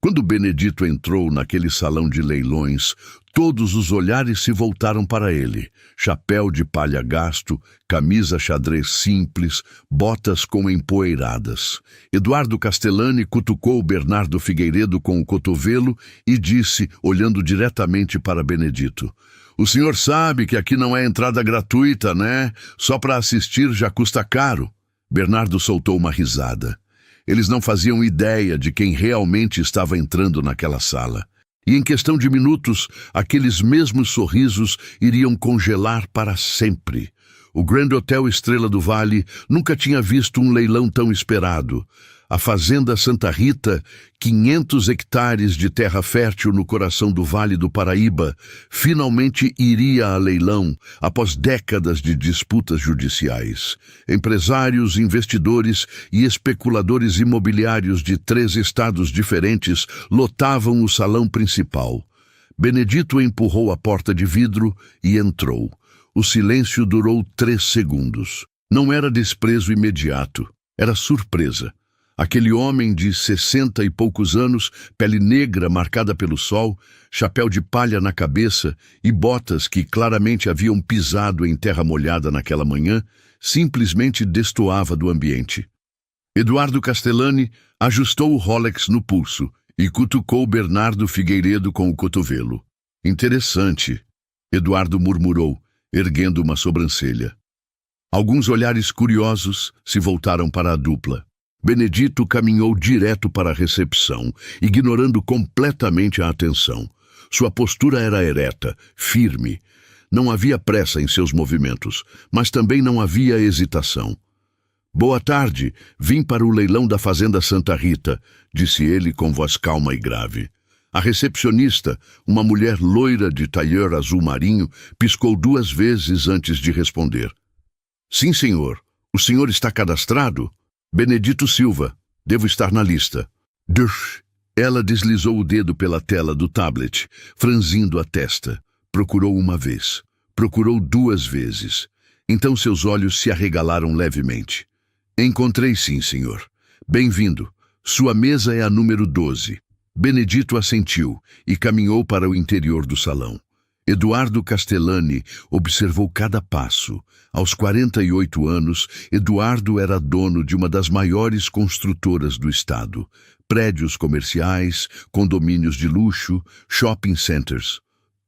Quando Benedito entrou naquele salão de leilões, todos os olhares se voltaram para ele. Chapéu de palha gasto, camisa xadrez simples, botas com empoeiradas. Eduardo Castellani cutucou Bernardo Figueiredo com o cotovelo e disse, olhando diretamente para Benedito: "O senhor sabe que aqui não é entrada gratuita, né? Só para assistir já custa caro." Bernardo soltou uma risada. Eles não faziam ideia de quem realmente estava entrando naquela sala. E em questão de minutos, aqueles mesmos sorrisos iriam congelar para sempre. O Grand Hotel Estrela do Vale nunca tinha visto um leilão tão esperado. A Fazenda Santa Rita, 500 hectares de terra fértil no coração do Vale do Paraíba, finalmente iria a leilão após décadas de disputas judiciais. Empresários, investidores e especuladores imobiliários de 3 estados diferentes lotavam o salão principal. Benedito empurrou a porta de vidro e entrou. O silêncio durou 3 segundos. Não era desprezo imediato, era surpresa. Aquele homem de 60 e poucos anos, pele negra marcada pelo sol, chapéu de palha na cabeça e botas que claramente haviam pisado em terra molhada naquela manhã, simplesmente destoava do ambiente. Eduardo Castellani ajustou o Rolex no pulso e cutucou Bernardo Figueiredo com o cotovelo. "Interessante", Eduardo murmurou, erguendo uma sobrancelha. Alguns olhares curiosos se voltaram para a dupla. Benedito caminhou direto para a recepção, ignorando completamente a atenção. Sua postura era ereta, firme. Não havia pressa em seus movimentos, mas também não havia hesitação. "Boa tarde, vim para o leilão da Fazenda Santa Rita", disse ele com voz calma e grave. A recepcionista, uma mulher loira de tailleur azul marinho, piscou 2 vezes antes de responder. "Sim, senhor. O senhor está cadastrado?" "Benedito Silva. Devo estar na lista." Dush. Ela deslizou o dedo pela tela do tablet, franzindo a testa. Procurou uma vez. Procurou 2 vezes. Então seus olhos se arregalaram levemente. "Encontrei sim, senhor. Bem-vindo. Sua mesa é a número 12. Benedito assentiu e caminhou para o interior do salão. Eduardo Castellani observou cada passo. Aos 48 anos, Eduardo era dono de uma das maiores construtoras do estado. Prédios comerciais, condomínios de luxo, shopping centers.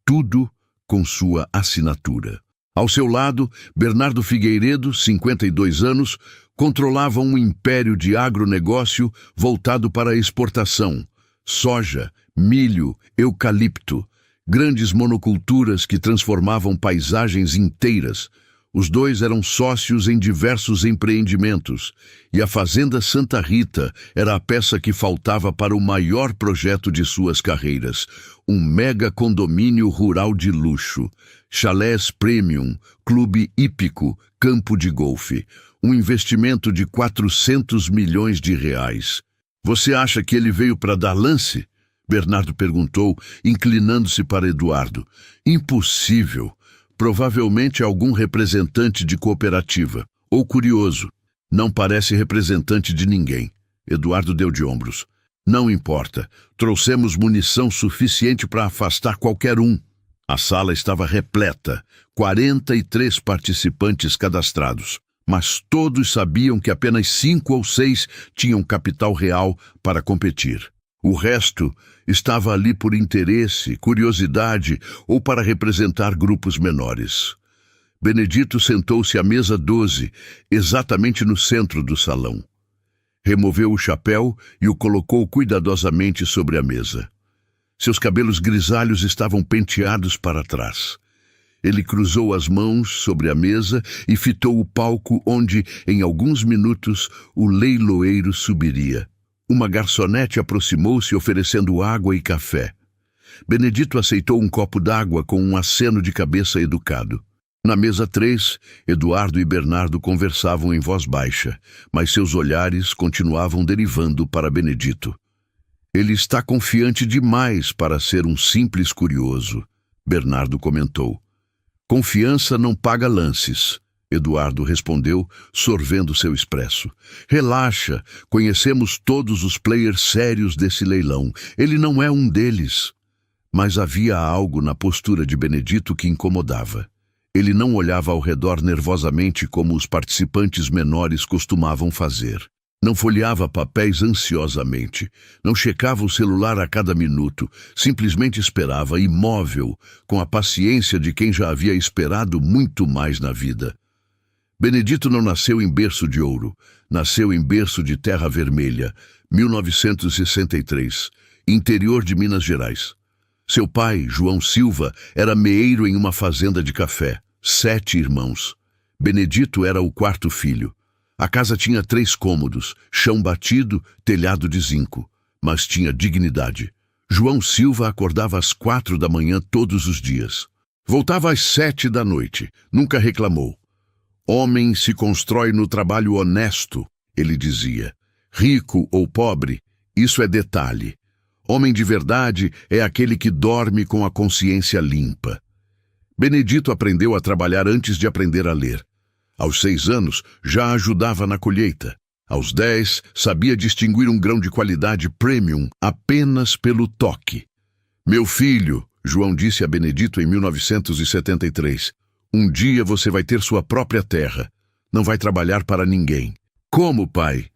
Tudo com sua assinatura. Ao seu lado, Bernardo Figueiredo, 52 anos, controlava um império de agronegócio voltado para a exportação. Soja, milho, eucalipto. Grandes monoculturas que transformavam paisagens inteiras. Os dois eram sócios em diversos empreendimentos, e a Fazenda Santa Rita era a peça que faltava para o maior projeto de suas carreiras, um mega condomínio rural de luxo, chalés premium, clube hípico, campo de golfe, um investimento de 400 milhões de reais. "Você acha que ele veio para dar lance?" Bernardo perguntou, inclinando-se para Eduardo. "Impossível. Provavelmente algum representante de cooperativa. Ou curioso. Não parece representante de ninguém." Eduardo deu de ombros. "Não importa. Trouxemos munição suficiente para afastar qualquer um." A sala estava repleta. 43 participantes cadastrados. Mas todos sabiam que apenas 5 ou 6 tinham capital real para competir. O resto estava ali por interesse, curiosidade ou para representar grupos menores. Benedito sentou-se à mesa 12, exatamente no centro do salão. Removeu o chapéu e o colocou cuidadosamente sobre a mesa. Seus cabelos grisalhos estavam penteados para trás. Ele cruzou as mãos sobre a mesa e fitou o palco onde, em alguns minutos, o leiloeiro subiria. Uma garçonete aproximou-se oferecendo água e café. Benedito aceitou um copo d'água com um aceno de cabeça educado. Na mesa 3, Eduardo e Bernardo conversavam em voz baixa, mas seus olhares continuavam derivando para Benedito. "Ele está confiante demais para ser um simples curioso", Bernardo comentou. "Confiança não paga lances." Eduardo respondeu, sorvendo seu expresso. Relaxa, conhecemos todos os players sérios desse leilão. Ele não é um deles. Mas havia algo na postura de Benedito que incomodava. Ele não olhava ao redor nervosamente como os participantes menores costumavam fazer. Não folheava papéis ansiosamente. Não checava o celular a cada minuto. Simplesmente esperava, imóvel, com a paciência de quem já havia esperado muito mais na vida. Benedito não nasceu em berço de ouro. Nasceu em berço de terra vermelha, 1963, interior de Minas Gerais. Seu pai, João Silva, era meeiro em uma fazenda de café. 7 irmãos. Benedito era o 4º filho. A casa tinha 3 cômodos, chão batido, telhado de zinco, mas tinha dignidade. João Silva acordava às 4 da manhã todos os dias. Voltava às 7 da noite, nunca reclamou. Homem se constrói no trabalho honesto, ele dizia. Rico ou pobre, isso é detalhe. Homem de verdade é aquele que dorme com a consciência limpa. Benedito aprendeu a trabalhar antes de aprender a ler. Aos 6 anos, já ajudava na colheita. Aos 10, sabia distinguir um grão de qualidade premium apenas pelo toque. Meu filho, João disse a Benedito em 1973, um dia você vai ter sua própria terra. Não vai trabalhar para ninguém. Como, pai?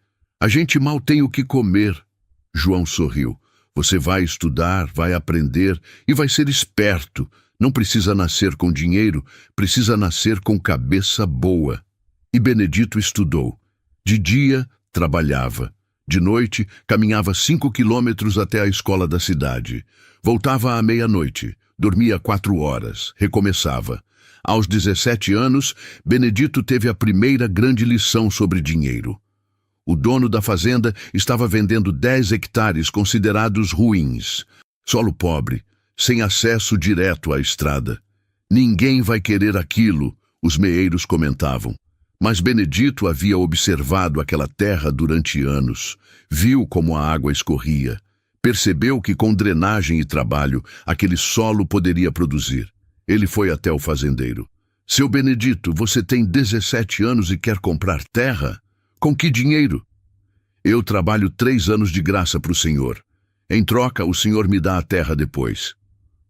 A gente mal tem o que comer. João sorriu. Você vai estudar, vai aprender e vai ser esperto. Não precisa nascer com dinheiro, precisa nascer com cabeça boa. E Benedito estudou. De dia, trabalhava. De noite, caminhava 5 quilômetros até a escola da cidade. Voltava à meia-noite, dormia 4 horas, recomeçava. Aos 17 anos, Benedito teve a primeira grande lição sobre dinheiro. O dono da fazenda estava vendendo 10 hectares considerados ruins. Solo pobre, sem acesso direto à estrada. Ninguém vai querer aquilo, os meeiros comentavam. Mas Benedito havia observado aquela terra durante anos. Viu como a água escorria. Percebeu que com drenagem e trabalho, aquele solo poderia produzir. Ele foi até o fazendeiro. Seu Benedito, você tem 17 anos e quer comprar terra? Com que dinheiro? Eu trabalho 3 anos de graça para o senhor. Em troca, o senhor me dá a terra depois.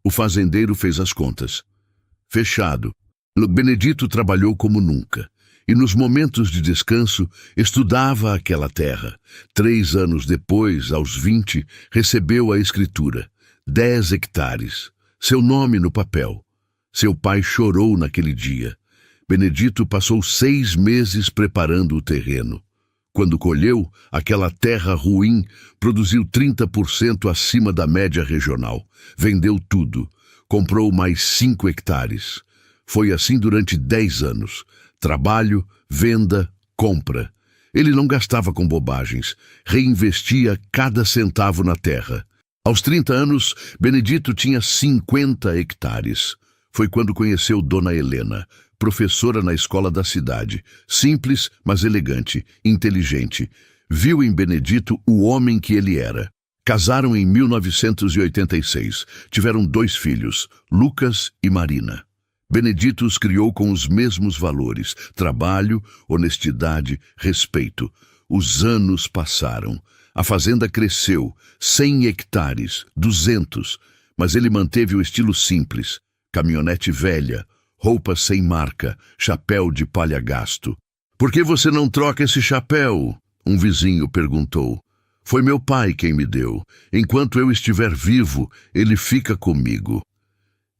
O fazendeiro fez as contas. Fechado. Benedito trabalhou como nunca. E nos momentos de descanso, estudava aquela terra. 3 anos depois, aos 20, recebeu a escritura. 10 hectares. Seu nome no papel. Seu pai chorou naquele dia. Benedito passou 6 meses preparando o terreno. Quando colheu, aquela terra ruim produziu 30% acima da média regional. Vendeu tudo. Comprou mais 5 hectares. Foi assim durante 10 anos. Trabalho, venda, compra. Ele não gastava com bobagens. Reinvestia cada centavo na terra. Aos 30 anos, Benedito tinha 50 hectares. Foi quando conheceu Dona Helena, professora na escola da cidade. Simples, mas elegante, inteligente. Viu em Benedito o homem que ele era. Casaram em 1986. Tiveram 2 filhos, Lucas e Marina. Benedito os criou com os mesmos valores: trabalho, honestidade, respeito. Os anos passaram. A fazenda cresceu, 100 hectares, 200, mas ele manteve o estilo simples. Caminhonete velha, roupa sem marca, chapéu de palha gasto. Por que você não troca esse chapéu? Um vizinho perguntou. Foi meu pai quem me deu. Enquanto eu estiver vivo, ele fica comigo.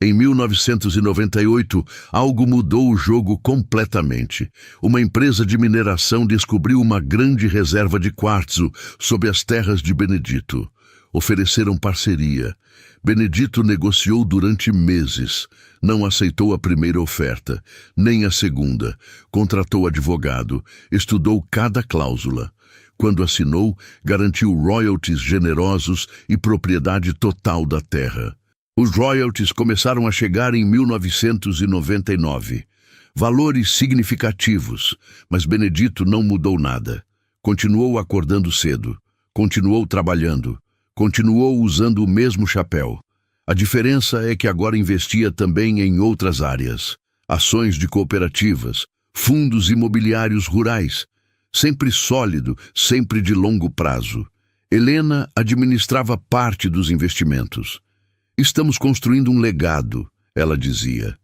Em 1998, algo mudou o jogo completamente. Uma empresa de mineração descobriu uma grande reserva de quartzo sob as terras de Benedito. Ofereceram parceria. Benedito negociou durante meses. Não aceitou a primeira oferta, nem a segunda. Contratou advogado. Estudou cada cláusula. Quando assinou, garantiu royalties generosos e propriedade total da terra. Os royalties começaram a chegar em 1999. Valores significativos, mas Benedito não mudou nada. Continuou acordando cedo, continuou trabalhando, continuou usando o mesmo chapéu. A diferença é que agora investia também em outras áreas. Ações de cooperativas, fundos imobiliários rurais, sempre sólido, sempre de longo prazo. Helena administrava parte dos investimentos. Estamos construindo um legado, ela dizia.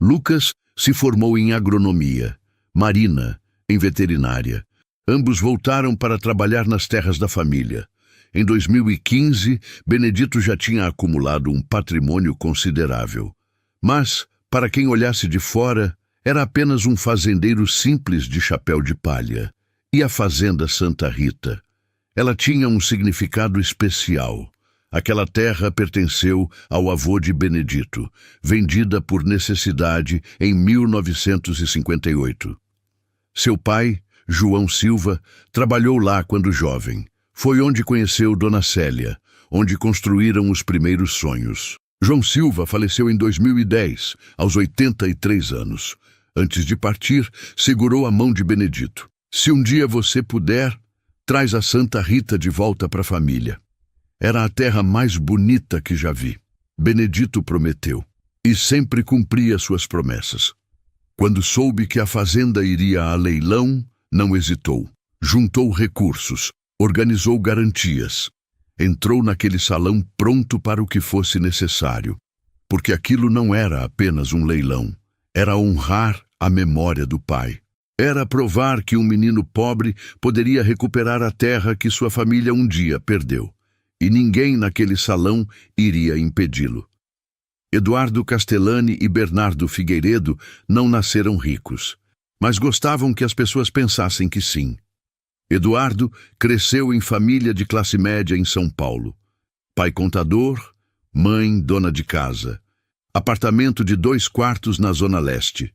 Lucas se formou em agronomia, Marina em veterinária. Ambos voltaram para trabalhar nas terras da família. Em 2015, Benedito já tinha acumulado um patrimônio considerável. Mas, para quem olhasse de fora, era apenas um fazendeiro simples de chapéu de palha. E a fazenda Santa Rita? Ela tinha um significado especial. Aquela terra pertenceu ao avô de Benedito, vendida por necessidade em 1958. Seu pai, João Silva, trabalhou lá quando jovem. Foi onde conheceu Dona Célia, onde construíram os primeiros sonhos. João Silva faleceu em 2010, aos 83 anos. Antes de partir, segurou a mão de Benedito. Se um dia você puder, traz a Santa Rita de volta para a família. Era a terra mais bonita que já vi. Benedito prometeu, e sempre cumpria suas promessas. Quando soube que a fazenda iria a leilão, não hesitou. Juntou recursos, organizou garantias. Entrou naquele salão pronto para o que fosse necessário, porque aquilo não era apenas um leilão. Era honrar a memória do pai. Era provar que um menino pobre poderia recuperar a terra que sua família um dia perdeu. E ninguém naquele salão iria impedi-lo. Eduardo Castellani e Bernardo Figueiredo não nasceram ricos, mas gostavam que as pessoas pensassem que sim. Eduardo cresceu em família de classe média em São Paulo. Pai contador, mãe dona de casa. Apartamento de 2 quartos na Zona Leste.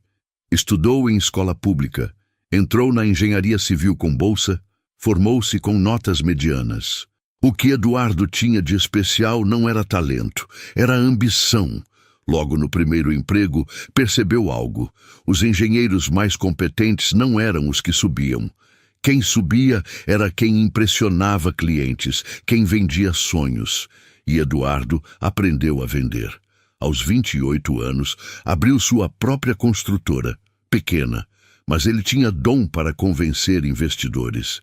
Estudou em escola pública. Entrou na engenharia civil com bolsa. Formou-se com notas medianas. O que Eduardo tinha de especial não era talento, era ambição. Logo no primeiro emprego, percebeu algo. Os engenheiros mais competentes não eram os que subiam. Quem subia era quem impressionava clientes, quem vendia sonhos. E Eduardo aprendeu a vender. Aos 28 anos, abriu sua própria construtora, pequena, mas ele tinha dom para convencer investidores.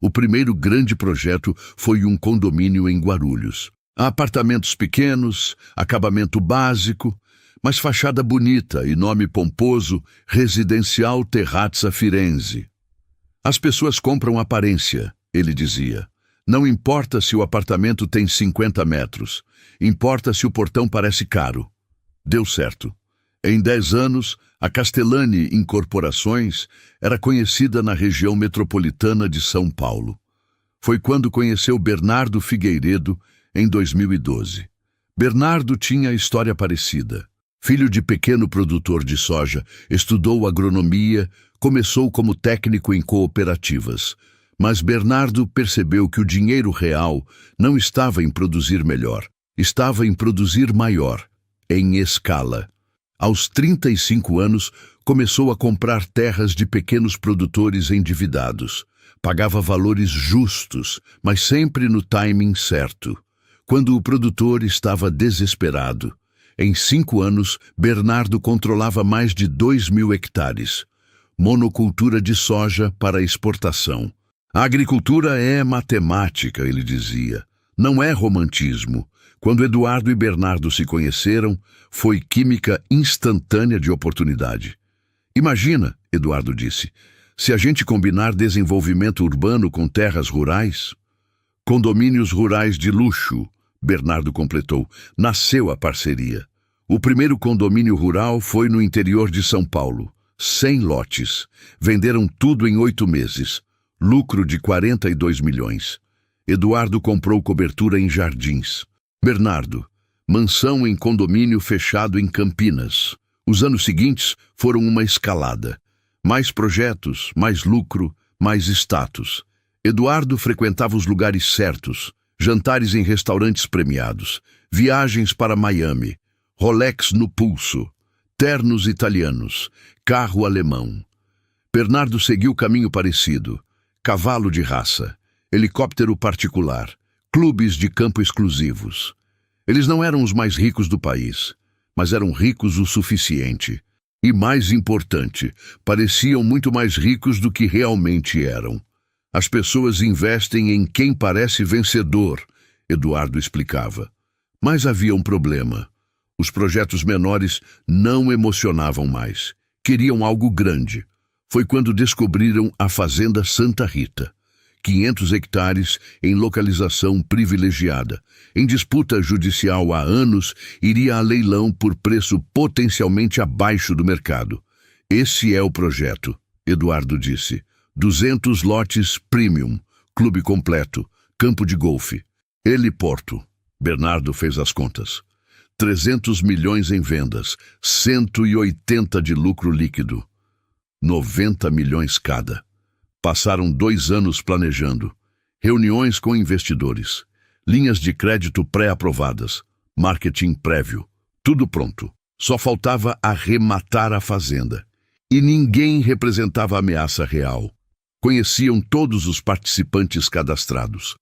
O primeiro grande projeto foi um condomínio em Guarulhos. Apartamentos pequenos, acabamento básico, mas fachada bonita e nome pomposo, Residencial Terrazza Firenze. As pessoas compram aparência, ele dizia. Não importa se o apartamento tem 50 metros, importa se o portão parece caro. Deu certo. Em 10 anos, a Castellani Incorporações era conhecida na região metropolitana de São Paulo. Foi quando conheceu Bernardo Figueiredo, em 2012. Bernardo tinha história parecida. Filho de pequeno produtor de soja, estudou agronomia, começou como técnico em cooperativas. Mas Bernardo percebeu que o dinheiro real não estava em produzir melhor, estava em produzir maior, em escala. Aos 35 anos, começou a comprar terras de pequenos produtores endividados. Pagava valores justos, mas sempre no timing certo. Quando o produtor estava desesperado. Em 5 anos, Bernardo controlava mais de 2.000 hectares. Monocultura de soja para exportação. A agricultura é matemática, ele dizia. Não é romantismo. Quando Eduardo e Bernardo se conheceram, foi química instantânea de oportunidade. Imagina, Eduardo disse, se a gente combinar desenvolvimento urbano com terras rurais? Condomínios rurais de luxo, Bernardo completou, nasceu a parceria. O primeiro condomínio rural foi no interior de São Paulo. 100 lotes. Venderam tudo em 8 meses. Lucro de 42 milhões. Eduardo comprou cobertura em Jardins. Bernardo, mansão em condomínio fechado em Campinas. Os anos seguintes foram uma escalada. Mais projetos, mais lucro, mais status. Eduardo frequentava os lugares certos, jantares em restaurantes premiados, viagens para Miami, Rolex no pulso, ternos italianos, carro alemão. Bernardo seguiu caminho parecido, cavalo de raça, helicóptero particular, clubes de campo exclusivos. Eles não eram os mais ricos do país, mas eram ricos o suficiente. E mais importante, pareciam muito mais ricos do que realmente eram. As pessoas investem em quem parece vencedor, Eduardo explicava. Mas havia um problema. Os projetos menores não emocionavam mais. Queriam algo grande. Foi quando descobriram a Fazenda Santa Rita. 500 hectares em localização privilegiada. Em disputa judicial há anos, iria a leilão por preço potencialmente abaixo do mercado. Esse é o projeto, Eduardo disse. 200 lotes premium, clube completo, campo de golfe. Heliporto. Bernardo fez as contas. 300 milhões em vendas, 180 de lucro líquido. 90 milhões cada. Passaram 2 anos planejando. Reuniões com investidores. Linhas de crédito pré-aprovadas. Marketing prévio. Tudo pronto. Só faltava arrematar a fazenda. E ninguém representava ameaça real. Conheciam todos os participantes cadastrados.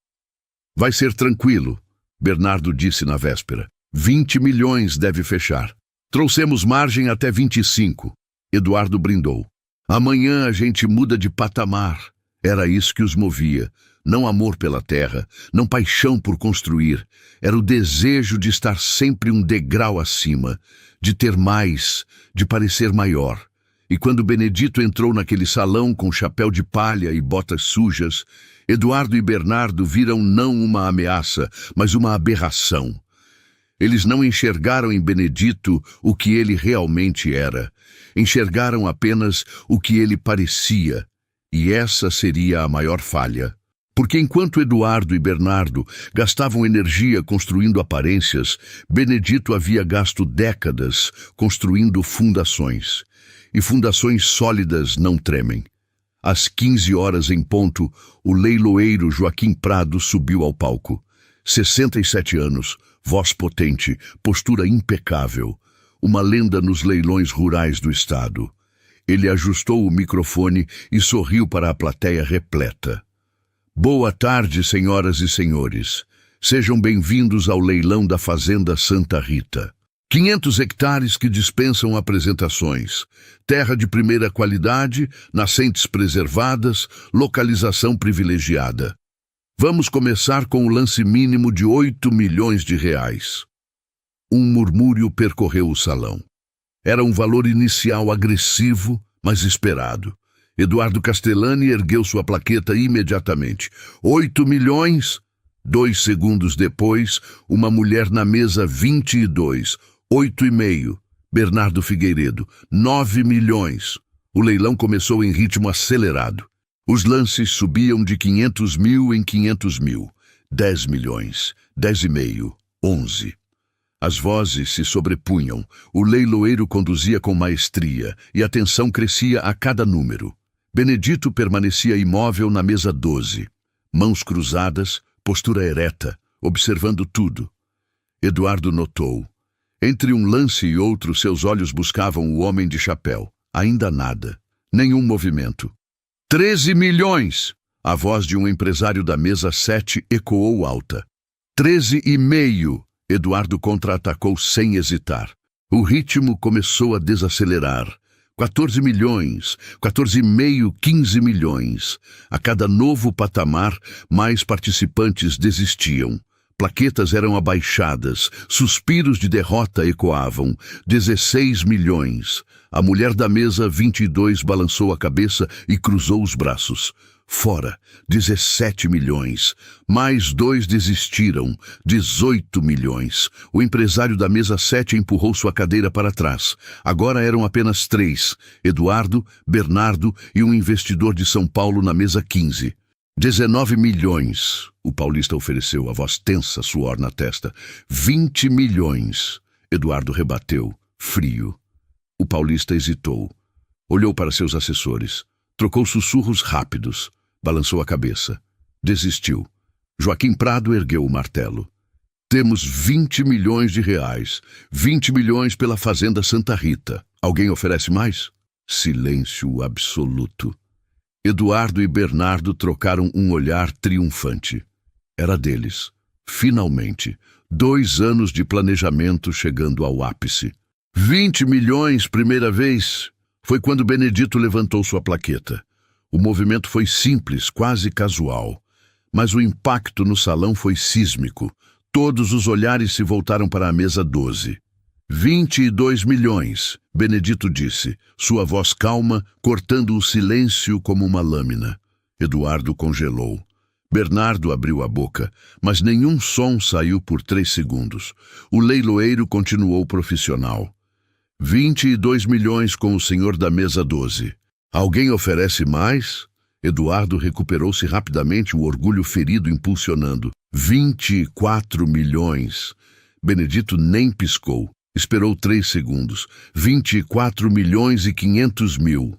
Vai ser tranquilo, Bernardo disse na véspera. 20 milhões deve fechar. Trouxemos margem até 25. Eduardo brindou. Amanhã a gente muda de patamar. Era isso que os movia. Não amor pela terra, não paixão por construir. Era o desejo de estar sempre um degrau acima, de ter mais, de parecer maior. E quando Benedito entrou naquele salão com chapéu de palha e botas sujas, Eduardo e Bernardo viram não uma ameaça, mas uma aberração. Eles não enxergaram em Benedito o que ele realmente era. Enxergaram apenas o que ele parecia. E essa seria a maior falha. Porque enquanto Eduardo e Bernardo gastavam energia construindo aparências, Benedito havia gasto décadas construindo fundações. E fundações sólidas não tremem. Às 15 horas em ponto, o leiloeiro Joaquim Prado subiu ao palco. 67 anos, voz potente, postura impecável. Uma lenda nos leilões rurais do estado. Ele ajustou o microfone e sorriu para a plateia repleta. Boa tarde, senhoras e senhores. Sejam bem-vindos ao leilão da Fazenda Santa Rita. 500 hectares que dispensam apresentações. Terra de primeira qualidade, nascentes preservadas, localização privilegiada. Vamos começar com o lance mínimo de 8 milhões de reais. Um murmúrio percorreu o salão. Era um valor inicial agressivo, mas esperado. Eduardo Castellani ergueu sua plaqueta imediatamente. 8 milhões? 2 segundos depois, uma mulher na mesa 22. 8,5. Bernardo Figueiredo. 9 milhões. O leilão começou em ritmo acelerado. Os lances subiam de 500 mil em 500 mil. 10 milhões. 10,5. 11. As vozes se sobrepunham. O leiloeiro conduzia com maestria e a tensão crescia a cada número. Benedito permanecia imóvel na mesa 12. Mãos cruzadas, postura ereta, observando tudo. Eduardo notou. Entre um lance e outro, seus olhos buscavam o homem de chapéu. Ainda nada. Nenhum movimento. 13 milhões! A voz de um empresário da mesa 7 ecoou alta. 13,5! Eduardo contra-atacou sem hesitar. O ritmo começou a desacelerar. 14 milhões, 14,5, 15 milhões. A cada novo patamar, mais participantes desistiam. Plaquetas eram abaixadas, suspiros de derrota ecoavam. 16 milhões. A mulher da mesa 22 balançou a cabeça e cruzou os braços. Fora, 17 milhões. Mais 2 desistiram, 18 milhões. O empresário da mesa 7 empurrou sua cadeira para trás. Agora eram apenas 3, Eduardo, Bernardo e um investidor de São Paulo na mesa 15. 19 milhões, o paulista ofereceu, a voz tensa, suor na testa. 20 milhões, Eduardo rebateu, frio. O paulista hesitou. Olhou para seus assessores. Trocou sussurros rápidos. Balançou a cabeça. Desistiu. Joaquim Prado ergueu o martelo. Temos 20 milhões de reais. 20 milhões pela Fazenda Santa Rita. Alguém oferece mais? Silêncio absoluto. Eduardo e Bernardo trocaram um olhar triunfante. Era deles. Finalmente. 2 anos de planejamento chegando ao ápice. 20 milhões, primeira vez. Foi quando Benedito levantou sua plaqueta. O movimento foi simples, quase casual. Mas o impacto no salão foi sísmico. Todos os olhares se voltaram para a mesa 12. 22 milhões, Benedito disse, sua voz calma, cortando o silêncio como uma lâmina. Eduardo congelou. Bernardo abriu a boca, mas nenhum som saiu por 3 segundos. O leiloeiro continuou profissional. 22 milhões com o senhor da mesa 12. Alguém oferece mais? Eduardo recuperou-se rapidamente, o orgulho ferido impulsionando. 24 milhões. Benedito nem piscou. Esperou 3 segundos. 24 milhões e 500 mil.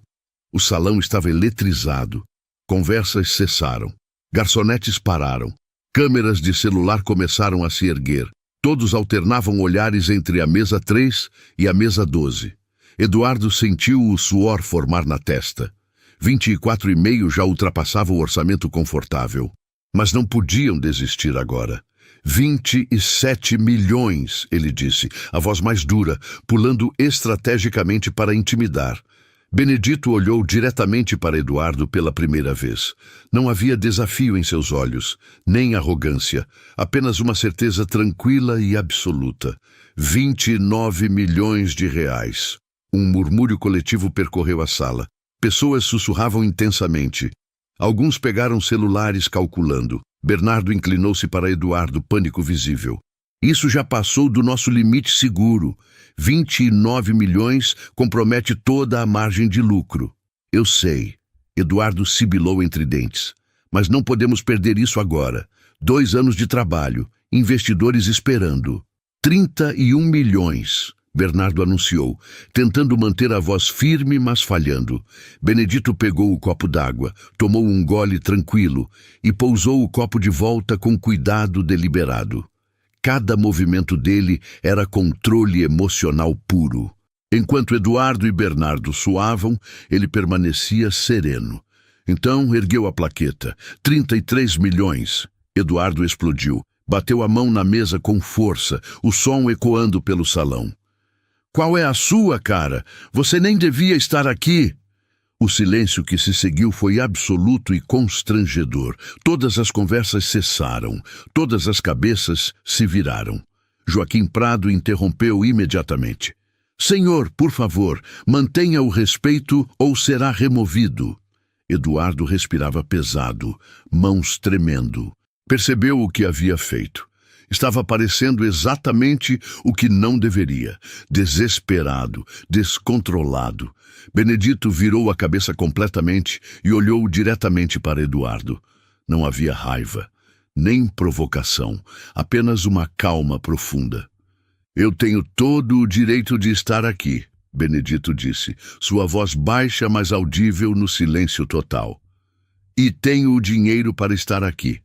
O salão estava eletrizado. Conversas cessaram. Garçonetes pararam. Câmeras de celular começaram a se erguer. Todos alternavam olhares entre a mesa 3 e a mesa 12. Eduardo sentiu o suor formar na testa. 24,5 já ultrapassava o orçamento confortável. Mas não podiam desistir agora. 27 milhões, ele disse, a voz mais dura, pulando estrategicamente para intimidar. Benedito olhou diretamente para Eduardo pela primeira vez. Não havia desafio em seus olhos, nem arrogância, apenas uma certeza tranquila e absoluta. 29 milhões de reais. Um murmúrio coletivo percorreu a sala. Pessoas sussurravam intensamente. Alguns pegaram celulares calculando. Bernardo inclinou-se para Eduardo, pânico visível. Isso já passou do nosso limite seguro. 29 milhões compromete toda a margem de lucro. Eu sei. Eduardo sibilou entre dentes. Mas não podemos perder isso agora. 2 anos de trabalho. Investidores esperando. 31 milhões. Bernardo anunciou, tentando manter a voz firme, mas falhando. Benedito pegou o copo d'água, tomou um gole tranquilo e pousou o copo de volta com cuidado deliberado. Cada movimento dele era controle emocional puro. Enquanto Eduardo e Bernardo suavam, ele permanecia sereno. Então ergueu a plaqueta. 33 milhões. Eduardo explodiu. Bateu a mão na mesa com força, o som ecoando pelo salão. Qual é a sua, cara? Você nem devia estar aqui. O silêncio que se seguiu foi absoluto e constrangedor. Todas as conversas cessaram. Todas as cabeças se viraram. Joaquim Prado interrompeu imediatamente. Senhor, por favor, mantenha o respeito ou será removido. Eduardo respirava pesado, mãos tremendo. Percebeu o que havia feito. Estava parecendo exatamente o que não deveria. Desesperado, descontrolado. Benedito virou a cabeça completamente e olhou diretamente para Eduardo. Não havia raiva, nem provocação, apenas uma calma profunda. Eu tenho todo o direito de estar aqui, Benedito disse, sua voz baixa, mas audível no silêncio total. E tenho o dinheiro para estar aqui.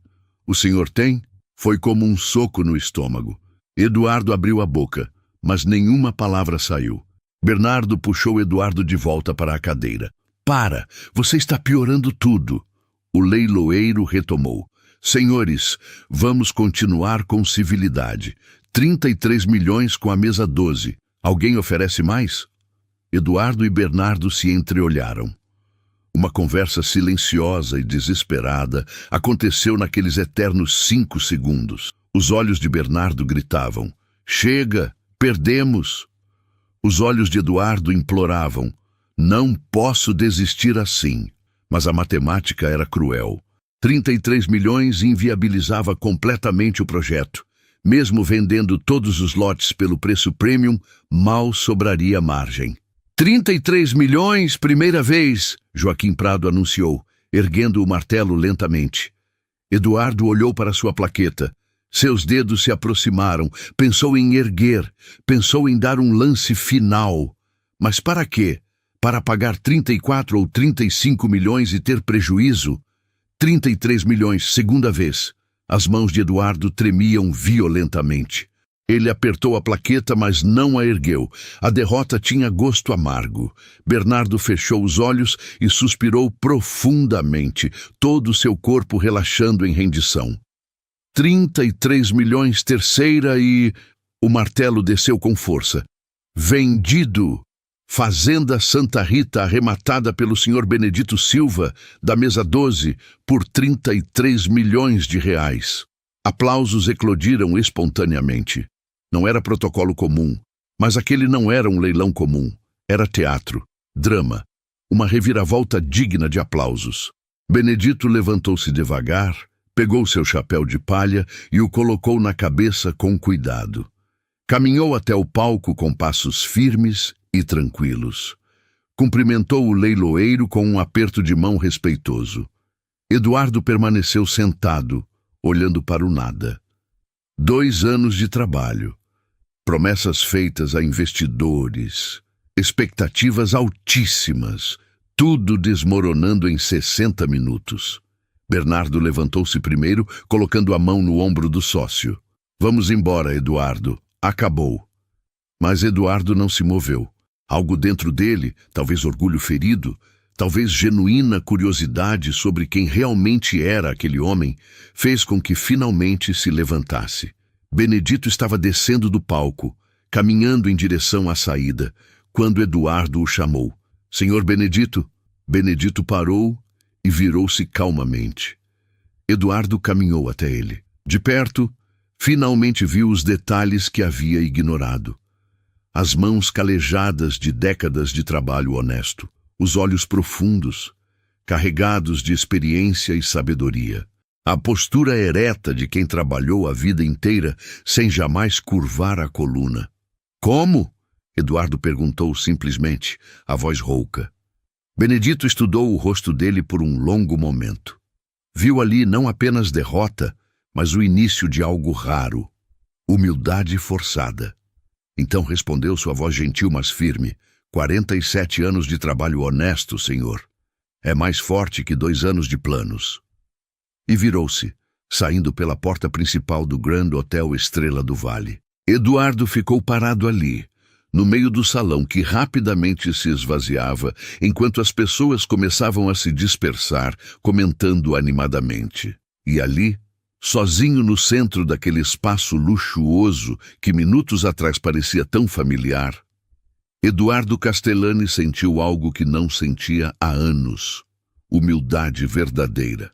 O senhor tem? Foi como um soco no estômago. Eduardo abriu a boca, mas nenhuma palavra saiu. Bernardo puxou Eduardo de volta para a cadeira. Para! Você está piorando tudo. O leiloeiro retomou. Senhores, vamos continuar com civilidade. 33 milhões com a mesa 12. Alguém oferece mais? Eduardo e Bernardo se entreolharam. Uma conversa silenciosa e desesperada aconteceu naqueles eternos 5 segundos. Os olhos de Bernardo gritavam, chega, perdemos. Os olhos de Eduardo imploravam, não posso desistir assim. Mas a matemática era cruel. 33 milhões inviabilizava completamente o projeto. Mesmo vendendo todos os lotes pelo preço premium, mal sobraria margem. 33 milhões, primeira vez, Joaquim Prado anunciou, erguendo o martelo lentamente. Eduardo olhou para sua plaqueta. Seus dedos se aproximaram, pensou em erguer, pensou em dar um lance final. Mas para quê? Para pagar 34 ou 35 milhões e ter prejuízo? 33 milhões, segunda vez. As mãos de Eduardo tremiam violentamente. Ele apertou a plaqueta, mas não a ergueu. A derrota tinha gosto amargo. Bernardo fechou os olhos e suspirou profundamente, todo o seu corpo relaxando em rendição. 33 milhões, terceira e... O martelo desceu com força. Vendido! Fazenda Santa Rita arrematada pelo Sr. Benedito Silva, da mesa 12, por 33 milhões de reais. Aplausos eclodiram espontaneamente. Não era protocolo comum, mas aquele não era um leilão comum. Era teatro, drama, uma reviravolta digna de aplausos. Benedito levantou-se devagar, pegou seu chapéu de palha e o colocou na cabeça com cuidado. Caminhou até o palco com passos firmes e tranquilos. Cumprimentou o leiloeiro com um aperto de mão respeitoso. Eduardo permaneceu sentado, olhando para o nada. 2 anos de trabalho, promessas feitas a investidores, expectativas altíssimas, tudo desmoronando em 60 minutos. Bernardo levantou-se primeiro, colocando a mão no ombro do sócio. Vamos embora, Eduardo. Acabou. Mas Eduardo não se moveu. Algo dentro dele, talvez orgulho ferido, talvez genuína curiosidade sobre quem realmente era aquele homem, fez com que finalmente se levantasse. Benedito estava descendo do palco, caminhando em direção à saída, quando Eduardo o chamou. Senhor Benedito? Benedito parou e virou-se calmamente. Eduardo caminhou até ele. De perto, finalmente viu os detalhes que havia ignorado. As mãos calejadas de décadas de trabalho honesto, os olhos profundos, carregados de experiência e sabedoria, a postura ereta de quem trabalhou a vida inteira sem jamais curvar a coluna. Como? Eduardo perguntou simplesmente, a voz rouca. Benedito estudou o rosto dele por um longo momento. Viu ali não apenas derrota, mas o início de algo raro, humildade forçada. Então respondeu sua voz gentil, mas firme. 47 anos de trabalho honesto, senhor. É mais forte que 2 anos de planos. E virou-se, saindo pela porta principal do Grand Hotel Estrela do Vale. Eduardo ficou parado ali, no meio do salão que rapidamente se esvaziava, enquanto as pessoas começavam a se dispersar, comentando animadamente. E ali, sozinho no centro daquele espaço luxuoso que minutos atrás parecia tão familiar, Eduardo Castellani sentiu algo que não sentia há anos: humildade verdadeira.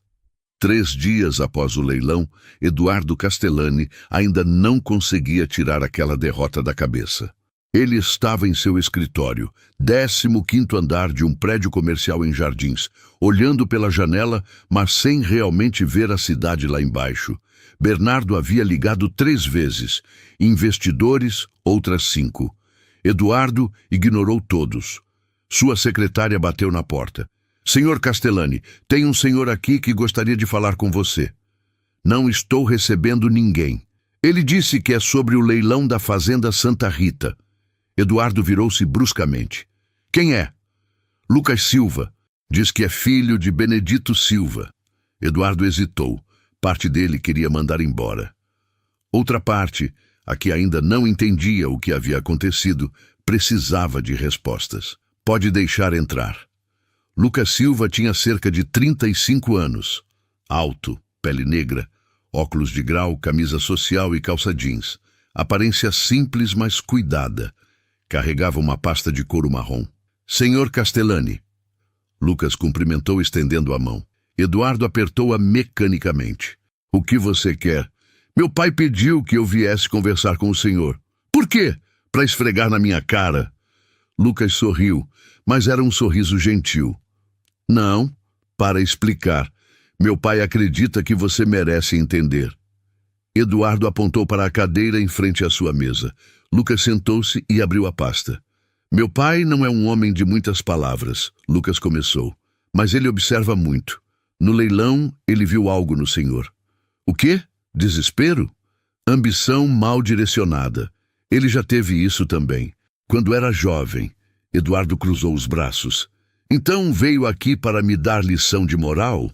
3 dias após o leilão, Eduardo Castellani ainda não conseguia tirar aquela derrota da cabeça. Ele estava em seu escritório, 15º andar de um prédio comercial em Jardins, olhando pela janela, mas sem realmente ver a cidade lá embaixo. Bernardo havia ligado 3 vezes, investidores, outras 5. Eduardo ignorou todos. Sua secretária bateu na porta. Senhor Castellani, tem um senhor aqui que gostaria de falar com você. Não estou recebendo ninguém. Ele disse que é sobre o leilão da Fazenda Santa Rita. Eduardo virou-se bruscamente. Quem é? Lucas Silva. Diz que é filho de Benedito Silva. Eduardo hesitou. Parte dele queria mandar embora. Outra parte, a que ainda não entendia o que havia acontecido, precisava de respostas. Pode deixar entrar. Lucas Silva tinha cerca de 35 anos. Alto, pele negra, óculos de grau, camisa social e calça jeans. Aparência simples, mas cuidada. Carregava uma pasta de couro marrom. Senhor Castellani. Lucas cumprimentou estendendo a mão. Eduardo apertou-a mecanicamente. O que você quer? Meu pai pediu que eu viesse conversar com o senhor. Por quê? Para esfregar na minha cara. Lucas sorriu, mas era um sorriso gentil. Não, para explicar. Meu pai acredita que você merece entender. Eduardo apontou para a cadeira em frente à sua mesa. Lucas sentou-se e abriu a pasta. Meu pai não é um homem de muitas palavras, Lucas começou, mas ele observa muito. No leilão, ele viu algo no senhor. O quê? Desespero? Ambição mal direcionada. Ele já teve isso também. Quando era jovem, Eduardo cruzou os braços. Então veio aqui para me dar lição de moral?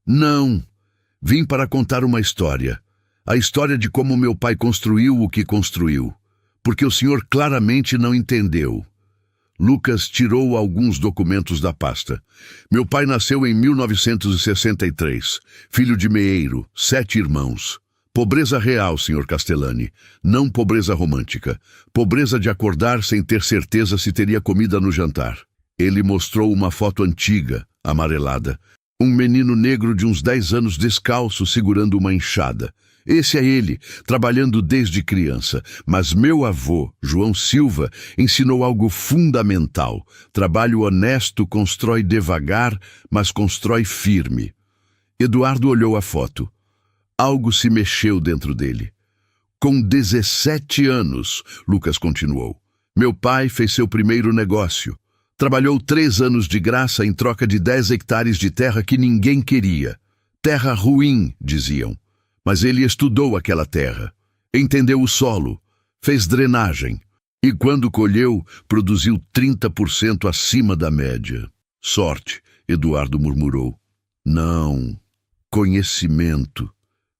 Não. Vim para contar uma história. A história de como meu pai construiu o que construiu. Porque o senhor claramente não entendeu. Lucas tirou alguns documentos da pasta. Meu pai nasceu em 1963, filho de meeiro, 7 irmãos. Pobreza real, Sr. Castellani, não pobreza romântica. Pobreza de acordar sem ter certeza se teria comida no jantar. Ele mostrou uma foto antiga, amarelada. Um menino negro de uns 10 anos descalço segurando uma enxada. Esse é ele, trabalhando desde criança. Mas meu avô, João Silva, ensinou algo fundamental. Trabalho honesto constrói devagar, mas constrói firme. Eduardo olhou a foto. Algo se mexeu dentro dele. Com 17 anos, Lucas continuou, meu pai fez seu primeiro negócio. Trabalhou 3 anos de graça em troca de 10 hectares de terra que ninguém queria. Terra ruim, diziam. Mas ele estudou aquela terra, entendeu o solo, fez drenagem e, quando colheu, produziu 30% acima da média. Sorte, Eduardo murmurou. Não, conhecimento.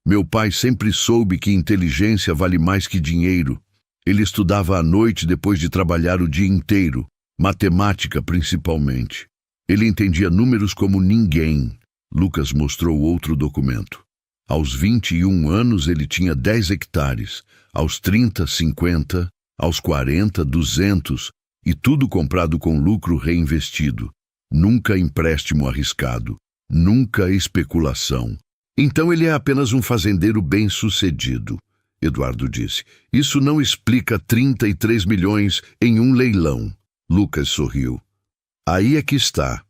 Meu pai sempre soube que inteligência vale mais que dinheiro. Ele estudava à noite depois de trabalhar o dia inteiro, matemática principalmente. Ele entendia números como ninguém. Lucas mostrou outro documento. Aos 21 anos ele tinha 10 hectares, aos 30, 50, aos 40, 200, e tudo comprado com lucro reinvestido. Nunca empréstimo arriscado, nunca especulação. Então ele é apenas um fazendeiro bem-sucedido, Eduardo disse. Isso não explica 33 milhões em um leilão. Lucas sorriu. Aí é que está.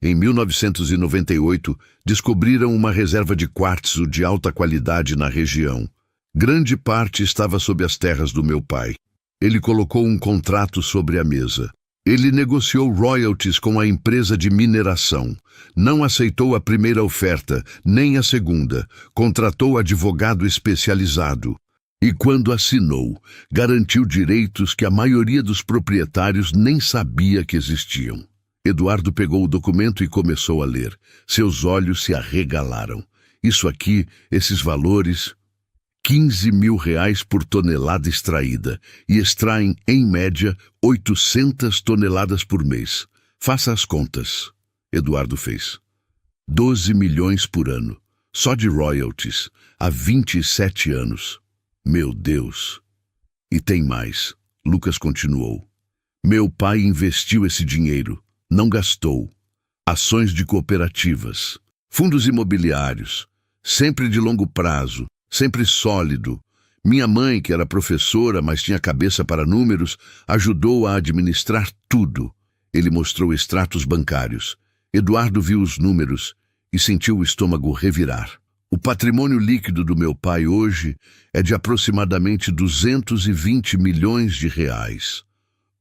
Em 1998, descobriram uma reserva de quartzo de alta qualidade na região. Grande parte estava sob as terras do meu pai. Ele colocou um contrato sobre a mesa. Ele negociou royalties com a empresa de mineração. Não aceitou a primeira oferta, nem a segunda. Contratou advogado especializado. E quando assinou, garantiu direitos que a maioria dos proprietários nem sabia que existiam. Eduardo pegou o documento e começou a ler. Seus olhos se arregalaram. Isso aqui, esses valores, 15 mil reais por tonelada extraída. E extraem, em média, 800 toneladas por mês. Faça as contas. Eduardo fez. 12 milhões por ano. Só de royalties. Há 27 anos. Meu Deus! E tem mais. Lucas continuou. Meu pai investiu esse dinheiro. Não gastou. Ações de cooperativas, fundos imobiliários, sempre de longo prazo, sempre sólido. Minha mãe, que era professora, mas tinha cabeça para números, ajudou a administrar tudo. Ele mostrou extratos bancários. Eduardo viu os números e sentiu o estômago revirar. O patrimônio líquido do meu pai hoje é de aproximadamente 220 milhões de reais.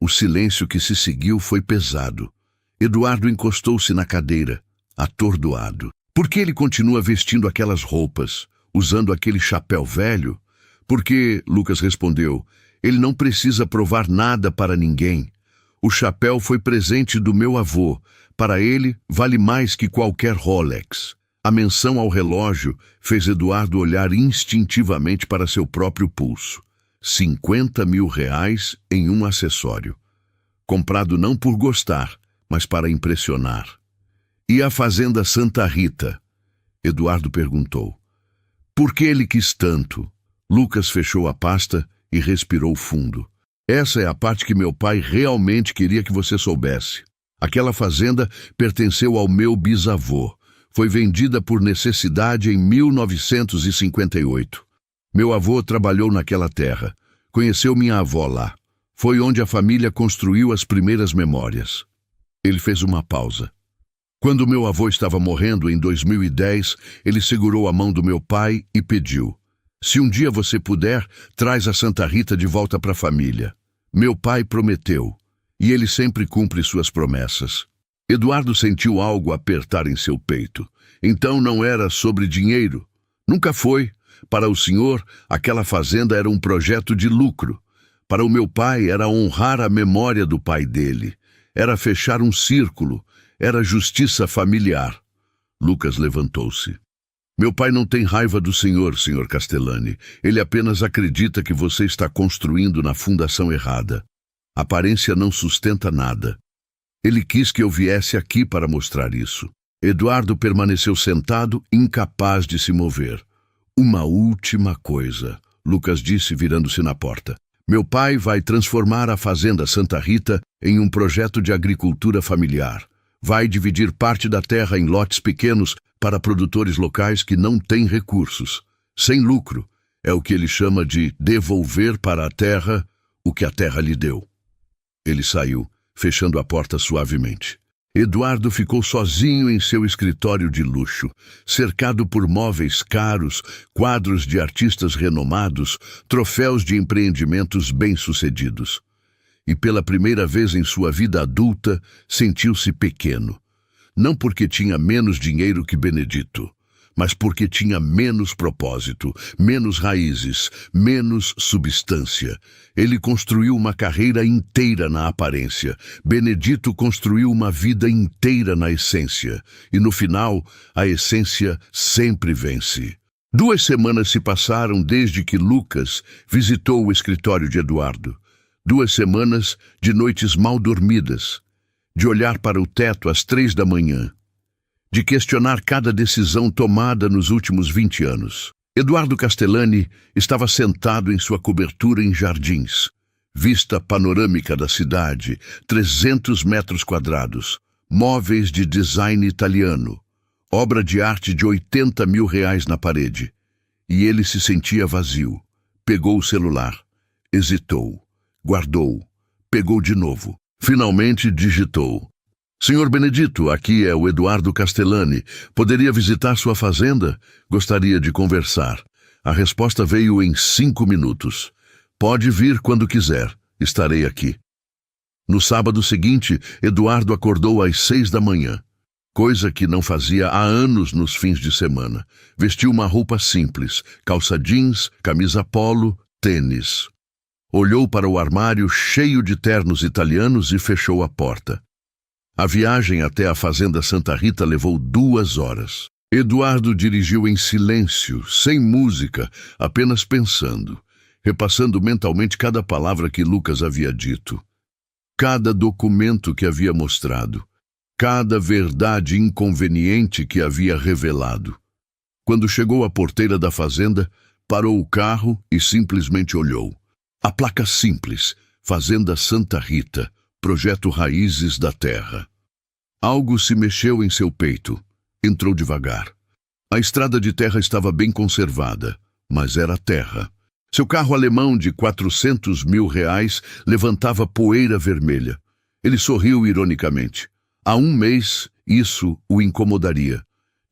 O silêncio que se seguiu foi pesado. Eduardo encostou-se na cadeira, atordoado. Por que ele continua vestindo aquelas roupas, usando aquele chapéu velho? Porque, Lucas respondeu, ele não precisa provar nada para ninguém. O chapéu foi presente do meu avô. Para ele, vale mais que qualquer Rolex. A menção ao relógio fez Eduardo olhar instintivamente para seu próprio pulso. 50 mil reais em um acessório. Comprado não por gostar, mas para impressionar. E a fazenda Santa Rita? Eduardo perguntou. Por que ele quis tanto? Lucas fechou a pasta e respirou fundo. Essa é a parte que meu pai realmente queria que você soubesse. Aquela fazenda pertenceu ao meu bisavô. Foi vendida por necessidade em 1958. Meu avô trabalhou naquela terra. Conheceu minha avó lá. Foi onde a família construiu as primeiras memórias. Ele fez uma pausa. Quando meu avô estava morrendo, em 2010, ele segurou a mão do meu pai e pediu: se um dia você puder, traz a Santa Rita de volta para a família. Meu pai prometeu, e ele sempre cumpre suas promessas. Eduardo sentiu algo apertar em seu peito. Então não era sobre dinheiro. Nunca foi. Para o senhor, aquela fazenda era um projeto de lucro. Para o meu pai, era honrar a memória do pai dele. Era fechar um círculo. Era justiça familiar. Lucas levantou-se. Meu pai não tem raiva do senhor, Sr. Castellani. Ele apenas acredita que você está construindo na fundação errada. A aparência não sustenta nada. Ele quis que eu viesse aqui para mostrar isso. Eduardo permaneceu sentado, incapaz de se mover. Uma última coisa, Lucas disse virando-se na porta. Meu pai vai transformar a Fazenda Santa Rita em um projeto de agricultura familiar. Vai dividir parte da terra em lotes pequenos para produtores locais que não têm recursos. Sem lucro, é o que ele chama de devolver para a terra o que a terra lhe deu. Ele saiu, fechando a porta suavemente. Eduardo ficou sozinho em seu escritório de luxo, cercado por móveis caros, quadros de artistas renomados, troféus de empreendimentos bem-sucedidos. E pela primeira vez em sua vida adulta, sentiu-se pequeno. Não porque tinha menos dinheiro que Benedito, mas porque tinha menos propósito, menos raízes, menos substância. Ele construiu uma carreira inteira na aparência. Benedito construiu uma vida inteira na essência. E no final, a essência sempre vence. 2 semanas se passaram desde que Lucas visitou o escritório de Eduardo. 2 semanas de noites mal dormidas, de olhar para o teto às 3 da manhã, de questionar cada decisão tomada nos últimos 20 anos. Eduardo Castellani estava sentado em sua cobertura em Jardins, vista panorâmica da cidade, 300 metros quadrados, móveis de design italiano, obra de arte de R$80 mil na parede. E ele se sentia vazio. Pegou o celular, hesitou, guardou, pegou de novo. Finalmente digitou. Senhor Benedito, aqui é o Eduardo Castellani. Poderia visitar sua fazenda? Gostaria de conversar. A resposta veio em 5 minutos. Pode vir quando quiser. Estarei aqui. No sábado seguinte, Eduardo acordou às 6 da manhã. Coisa que não fazia há anos nos fins de semana. Vestiu uma roupa simples, calça jeans, camisa polo, tênis. Olhou para o armário cheio de ternos italianos e fechou a porta. A viagem até a Fazenda Santa Rita levou 2 horas. Eduardo dirigiu em silêncio, sem música, apenas pensando, repassando mentalmente cada palavra que Lucas havia dito, cada documento que havia mostrado, cada verdade inconveniente que havia revelado. Quando chegou à porteira da fazenda, parou o carro e simplesmente olhou. A placa simples, Fazenda Santa Rita, Projeto Raízes da Terra. Algo se mexeu em seu peito. Entrou devagar. A estrada de terra estava bem conservada, mas era terra. Seu carro alemão de R$400 mil levantava poeira vermelha. Ele sorriu ironicamente. Há 1 mês, isso o incomodaria.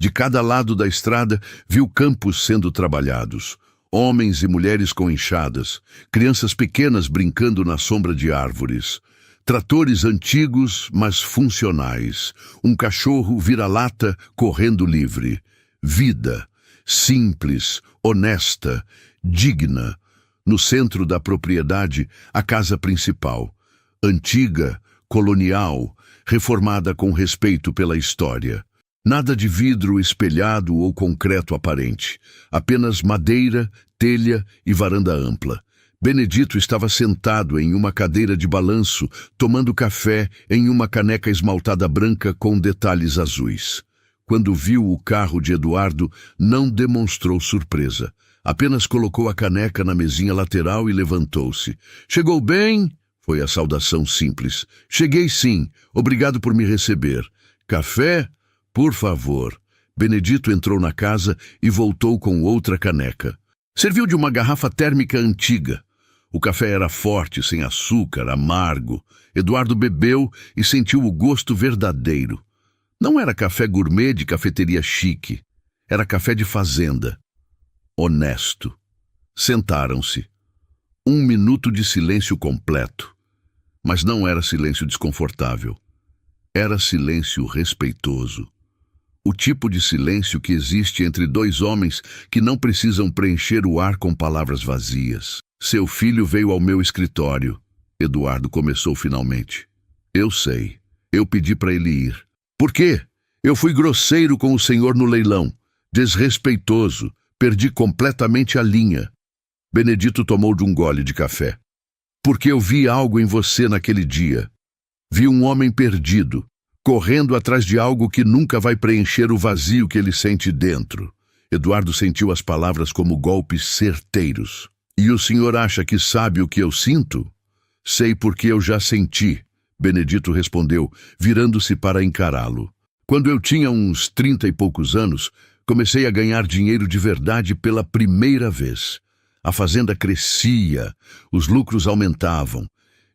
De cada lado da estrada, viu campos sendo trabalhados. Homens e mulheres com enxadas, crianças pequenas brincando na sombra de árvores, tratores antigos, mas funcionais, um cachorro vira-lata correndo livre. Vida, simples, honesta, digna. No centro da propriedade, a casa principal, antiga, colonial, reformada com respeito pela história. Nada de vidro espelhado ou concreto aparente, apenas madeira, telha e varanda ampla. Benedito estava sentado em uma cadeira de balanço, tomando café em uma caneca esmaltada branca com detalhes azuis. Quando viu o carro de Eduardo, não demonstrou surpresa. Apenas colocou a caneca na mesinha lateral e levantou-se. "Chegou bem?" foi a saudação simples. "Cheguei sim. Obrigado por me receber. Café? Por favor." Benedito entrou na casa e voltou com outra caneca. Serviu de uma garrafa térmica antiga. O café era forte, sem açúcar, amargo. Eduardo bebeu e sentiu o gosto verdadeiro. Não era café gourmet de cafeteria chique. Era café de fazenda. Honesto. Sentaram-se. 1 minuto de silêncio completo. Mas não era silêncio desconfortável. Era silêncio respeitoso. O tipo de silêncio que existe entre 2 homens que não precisam preencher o ar com palavras vazias. "Seu filho veio ao meu escritório", Eduardo começou finalmente. "Eu sei. Eu pedi para ele ir." "Por quê?" "Eu fui grosseiro com o senhor no leilão. Desrespeitoso. Perdi completamente a linha." Benedito tomou de um gole de café. "Porque eu vi algo em você naquele dia. Vi um homem perdido, correndo atrás de algo que nunca vai preencher o vazio que ele sente dentro. Eduardo sentiu as palavras como golpes certeiros. E o senhor acha que sabe o que eu sinto? Sei porque eu já senti, Benedito respondeu, virando-se para encará-lo. Quando eu tinha uns 30 e poucos anos, comecei a ganhar dinheiro de verdade pela primeira vez. A fazenda crescia, os lucros aumentavam,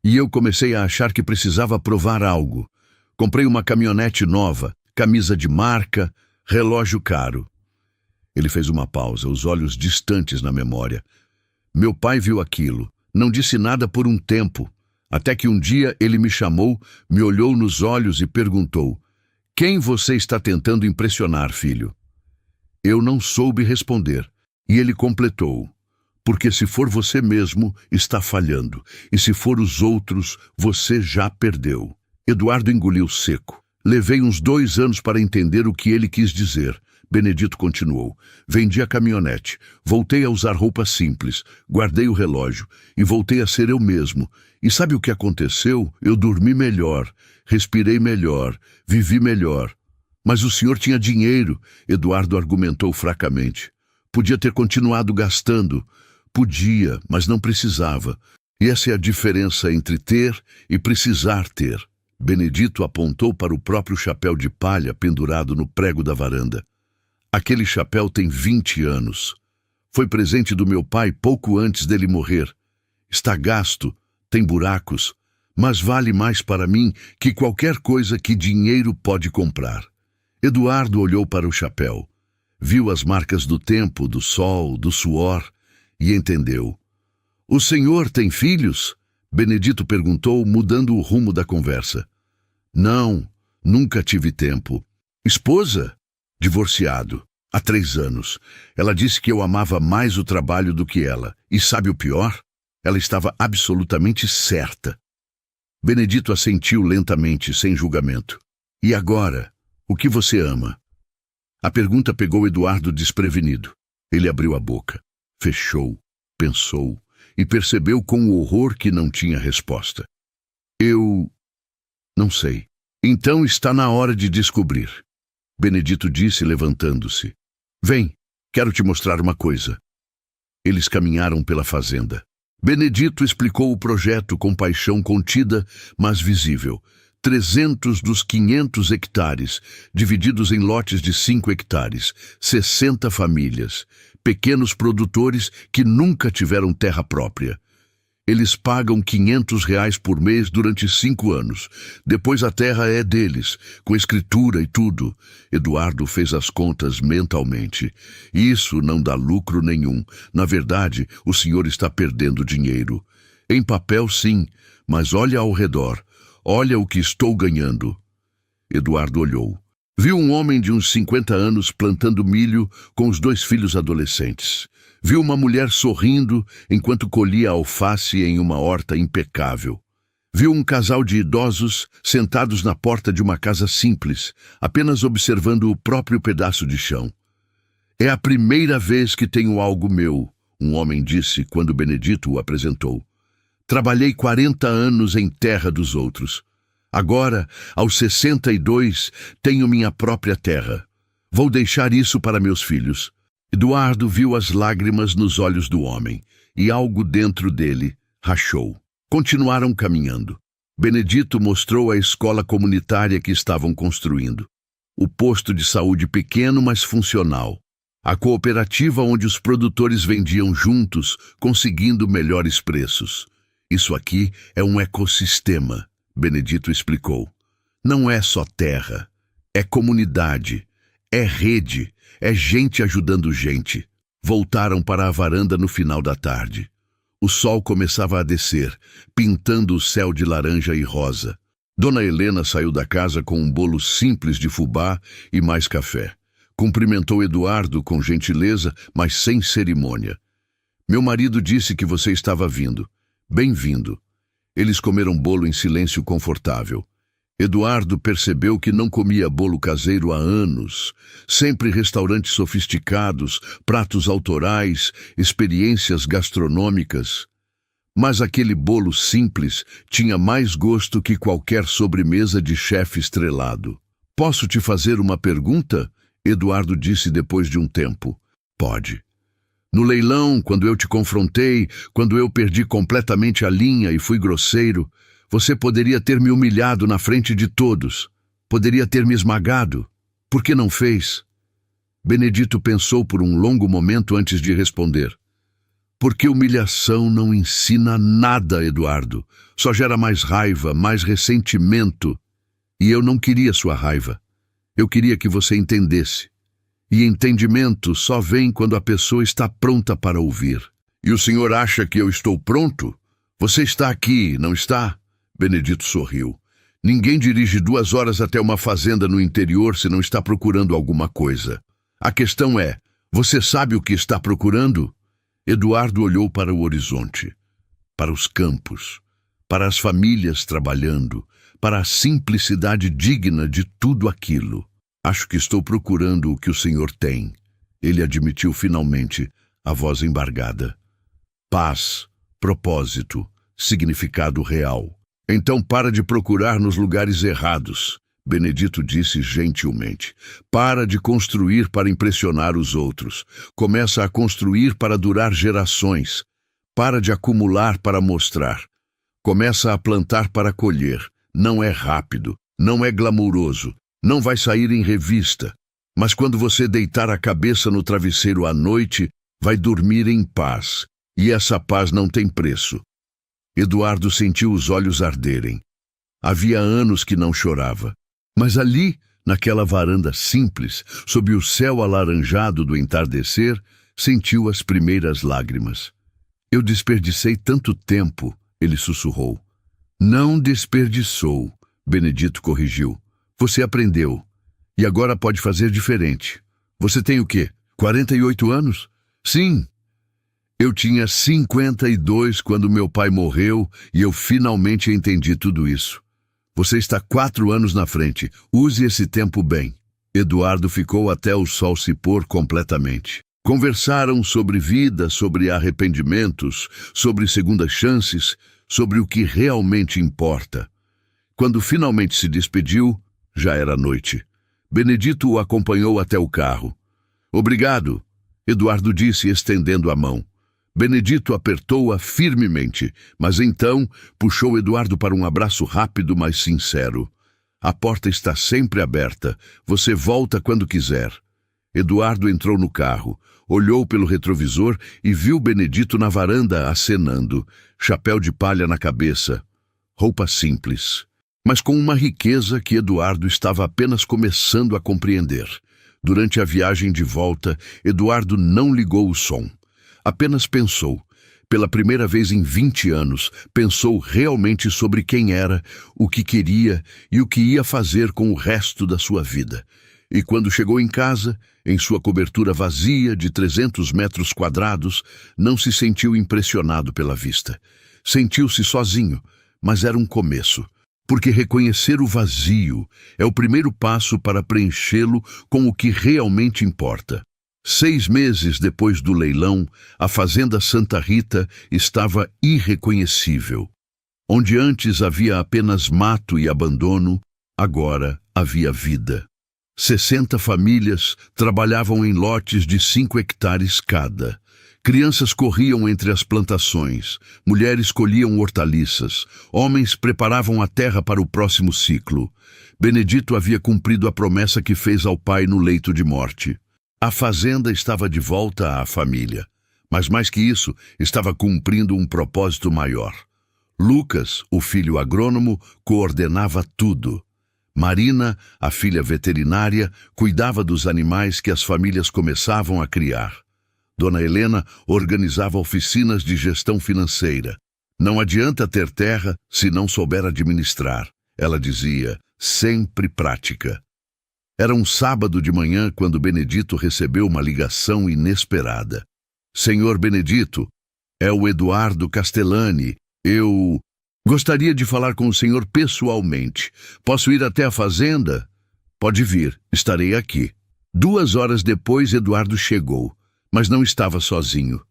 e eu comecei a achar que precisava provar algo. Comprei uma caminhonete nova, camisa de marca, relógio caro. Ele fez uma pausa, os olhos distantes na memória. Meu pai viu aquilo, não disse nada por um tempo, até que um dia ele me chamou, me olhou nos olhos e perguntou: "Quem você está tentando impressionar, filho?" Eu não soube responder, e ele completou: "Porque se for você mesmo, está falhando, e se for os outros, você já perdeu." Eduardo engoliu seco. Levei uns 2 anos para entender o que ele quis dizer. Benedito continuou. Vendi a caminhonete, voltei a usar roupas simples, guardei o relógio e voltei a ser eu mesmo. E sabe o que aconteceu? Eu dormi melhor, respirei melhor, vivi melhor. Mas o senhor tinha dinheiro, Eduardo argumentou fracamente. Podia ter continuado gastando. Podia, mas não precisava. E essa é a diferença entre ter e precisar ter. Benedito apontou para o próprio chapéu de palha pendurado no prego da varanda. Aquele chapéu tem 20 anos. Foi presente do meu pai pouco antes dele morrer. Está gasto, tem buracos, mas vale mais para mim que qualquer coisa que dinheiro pode comprar. Eduardo olhou para o chapéu. Viu as marcas do tempo, do sol, do suor e entendeu. "O senhor tem filhos?" Benedito perguntou, mudando o rumo da conversa. "Não, nunca tive tempo." "Esposa?" "Divorciado, há 3 anos. Ela disse que eu amava mais o trabalho do que ela. E sabe o pior? Ela estava absolutamente certa." Benedito assentiu lentamente, sem julgamento. "E agora, o que você ama?" A pergunta pegou Eduardo desprevenido. Ele abriu a boca, fechou, pensou e percebeu com horror que não tinha resposta. "Eu não sei." "Então está na hora de descobrir." Benedito disse, levantando-se. "Vem, quero te mostrar uma coisa." Eles caminharam pela fazenda. Benedito explicou o projeto com paixão contida, mas visível. 300 dos 500 hectares, divididos em lotes de 5 hectares, 60 famílias, pequenos produtores que nunca tiveram terra própria. Eles pagam R$ 500 por mês durante 5 anos. Depois a terra é deles, com escritura e tudo. Eduardo fez as contas mentalmente. Isso não dá lucro nenhum. Na verdade, o senhor está perdendo dinheiro. Em papel, sim, mas olha ao redor. Olha o que estou ganhando. Eduardo olhou. Viu um homem de uns 50 anos plantando milho com os 2 filhos adolescentes. Viu uma mulher sorrindo enquanto colhia alface em uma horta impecável. Viu um casal de idosos sentados na porta de uma casa simples, apenas observando o próprio pedaço de chão. "É a primeira vez que tenho algo meu", um homem disse quando Benedito o apresentou. "Trabalhei 40 anos em terra dos outros. Agora, aos 62, tenho minha própria terra. Vou deixar isso para meus filhos." Eduardo viu as lágrimas nos olhos do homem, e algo dentro dele rachou. Continuaram caminhando. Benedito mostrou a escola comunitária que estavam construindo. O posto de saúde pequeno, mas funcional. A cooperativa onde os produtores vendiam juntos, conseguindo melhores preços. "Isso aqui é um ecossistema", Benedito explicou. "Não é só terra, é comunidade, é rede, é gente ajudando gente." Voltaram para a varanda no final da tarde. O sol começava a descer, pintando o céu de laranja e rosa. Dona Helena saiu da casa com um bolo simples de fubá e mais café. Cumprimentou Eduardo com gentileza, mas sem cerimônia. "Meu marido disse que você estava vindo. Bem-vindo." Eles comeram bolo em silêncio confortável. Eduardo percebeu que não comia bolo caseiro há anos. Sempre restaurantes sofisticados, pratos autorais, experiências gastronômicas. Mas aquele bolo simples tinha mais gosto que qualquer sobremesa de chefe estrelado. "Posso te fazer uma pergunta?" Eduardo disse depois de um tempo. Pode. No leilão, quando eu te confrontei, quando eu perdi completamente a linha e fui grosseiro, você poderia ter me humilhado na frente de todos. Poderia ter me esmagado. Por que não fez? Benedito pensou por um longo momento antes de responder. Porque humilhação não ensina nada, Eduardo. Só gera mais raiva, mais ressentimento. E eu não queria sua raiva. Eu queria que você entendesse. E entendimento só vem quando a pessoa está pronta para ouvir. E o senhor acha que eu estou pronto? Você está aqui, não está? Benedito sorriu. Ninguém dirige 2 horas até uma fazenda no interior se não está procurando alguma coisa. A questão é, você sabe o que está procurando? Eduardo olhou para o horizonte, para os campos, para as famílias trabalhando, para a simplicidade digna de tudo aquilo. Acho que estou procurando o que o senhor tem. Ele admitiu finalmente, a voz embargada. Paz, propósito, significado real. Então para de procurar nos lugares errados, Benedito disse gentilmente. Para de construir para impressionar os outros. Começa a construir para durar gerações. Para de acumular para mostrar. Começa a plantar para colher. Não é rápido, não é glamuroso, não vai sair em revista. Mas quando você deitar a cabeça no travesseiro à noite, vai dormir em paz. E essa paz não tem preço. Eduardo sentiu os olhos arderem. Havia anos que não chorava. Mas ali, naquela varanda simples, sob o céu alaranjado do entardecer, sentiu as primeiras lágrimas. Eu desperdicei tanto tempo, ele sussurrou. Não desperdiçou, Benedito corrigiu. Você aprendeu. E agora pode fazer diferente. Você tem o quê? 48 anos? Sim. Eu tinha 52 quando meu pai morreu e eu finalmente entendi tudo isso. Você está 4 anos na frente. Use esse tempo bem. Eduardo ficou até o sol se pôr completamente. Conversaram sobre vida, sobre arrependimentos, sobre segundas chances, sobre o que realmente importa. Quando finalmente se despediu, já era noite. Benedito o acompanhou até o carro. Obrigado, Eduardo disse estendendo a mão. Benedito apertou-a firmemente, mas então puxou Eduardo para um abraço rápido, mas sincero. A porta está sempre aberta. Você volta quando quiser. Eduardo entrou no carro, olhou pelo retrovisor e viu Benedito na varanda acenando, chapéu de palha na cabeça. Roupa simples, mas com uma riqueza que Eduardo estava apenas começando a compreender. Durante a viagem de volta, Eduardo não ligou o som. Apenas pensou. Pela primeira vez em 20 anos, pensou realmente sobre quem era, o que queria e o que ia fazer com o resto da sua vida. E quando chegou em casa, em sua cobertura vazia de 300 metros quadrados, não se sentiu impressionado pela vista. Sentiu-se sozinho, mas era um começo, porque reconhecer o vazio é o primeiro passo para preenchê-lo com o que realmente importa. 6 meses depois do leilão, a fazenda Santa Rita estava irreconhecível. Onde antes havia apenas mato e abandono, agora havia vida. 60 famílias trabalhavam em lotes de 5 hectares cada. Crianças corriam entre as plantações, mulheres colhiam hortaliças, homens preparavam a terra para o próximo ciclo. Benedito havia cumprido a promessa que fez ao pai no leito de morte. A fazenda estava de volta à família, mas mais que isso, estava cumprindo um propósito maior. Lucas, o filho agrônomo, coordenava tudo. Marina, a filha veterinária, cuidava dos animais que as famílias começavam a criar. Dona Helena organizava oficinas de gestão financeira. Não adianta ter terra se não souber administrar, ela dizia, sempre prática. Era um sábado de manhã quando Benedito recebeu uma ligação inesperada. Senhor Benedito, é o Eduardo Castellani. Eu gostaria de falar com o senhor pessoalmente. Posso ir até a fazenda? Pode vir, estarei aqui. 2 horas depois, Eduardo chegou, mas não estava sozinho.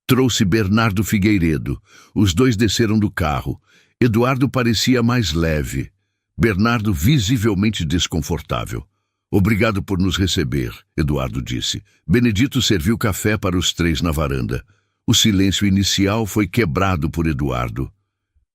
Trouxe Bernardo Figueiredo. Os dois desceram do carro. Eduardo parecia mais leve. Bernardo visivelmente desconfortável. Obrigado por nos receber, Eduardo disse. Benedito serviu café para os três na varanda. O silêncio inicial foi quebrado por Eduardo.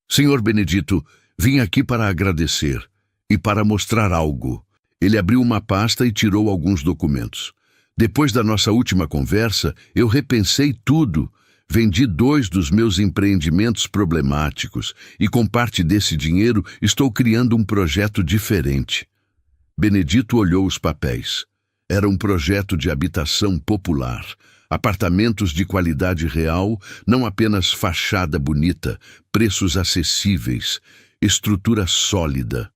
Senhor Benedito, vim aqui para agradecer e para mostrar algo. Ele abriu uma pasta e tirou alguns documentos. Depois da nossa última conversa, eu repensei tudo. Vendi 2 dos meus empreendimentos problemáticos e com parte desse dinheiro estou criando um projeto diferente. Benedito olhou os papéis. Era um projeto de habitação popular. Apartamentos de qualidade real, não apenas fachada bonita, preços acessíveis, estrutura sólida.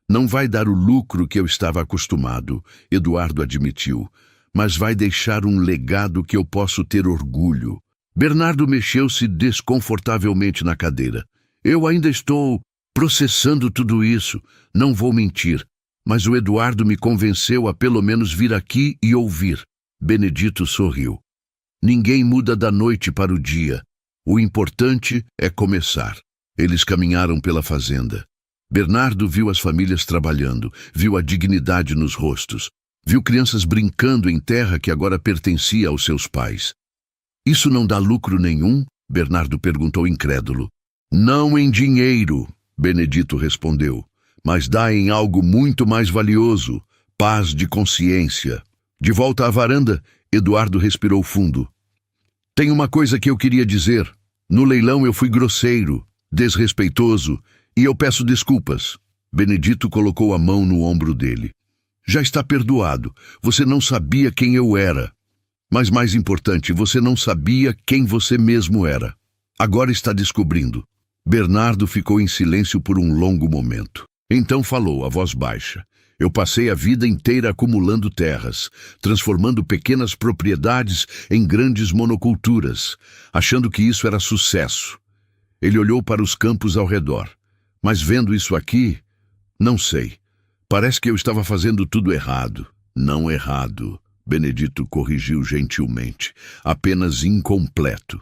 Não vai dar o lucro que eu estava acostumado, Eduardo admitiu, mas vai deixar um legado que eu posso ter orgulho. Bernardo mexeu-se desconfortavelmente na cadeira. Eu ainda estou processando tudo isso, não vou mentir, mas o Eduardo me convenceu a pelo menos vir aqui e ouvir. Benedito sorriu. Ninguém muda da noite para o dia. O importante é começar. Eles caminharam pela fazenda. Bernardo viu as famílias trabalhando, viu a dignidade nos rostos, viu crianças brincando em terra que agora pertencia aos seus pais. Isso não dá lucro nenhum? Bernardo perguntou incrédulo. Não em dinheiro, Benedito respondeu, mas dá em algo muito mais valioso, paz de consciência. De volta à varanda, Eduardo respirou fundo. Tem uma coisa que eu queria dizer. No leilão eu fui grosseiro, desrespeitoso, e eu peço desculpas. Benedito colocou a mão no ombro dele. Já está perdoado. Você não sabia quem eu era. Mas mais importante, você não sabia quem você mesmo era. Agora está descobrindo. Bernardo ficou em silêncio por um longo momento. Então falou, a voz baixa. Eu passei a vida inteira acumulando terras, transformando pequenas propriedades em grandes monoculturas, achando que isso era sucesso. Ele olhou para os campos ao redor. Mas vendo isso aqui, não sei. Parece que eu estava fazendo tudo errado. Não errado, Benedito corrigiu gentilmente. Apenas incompleto.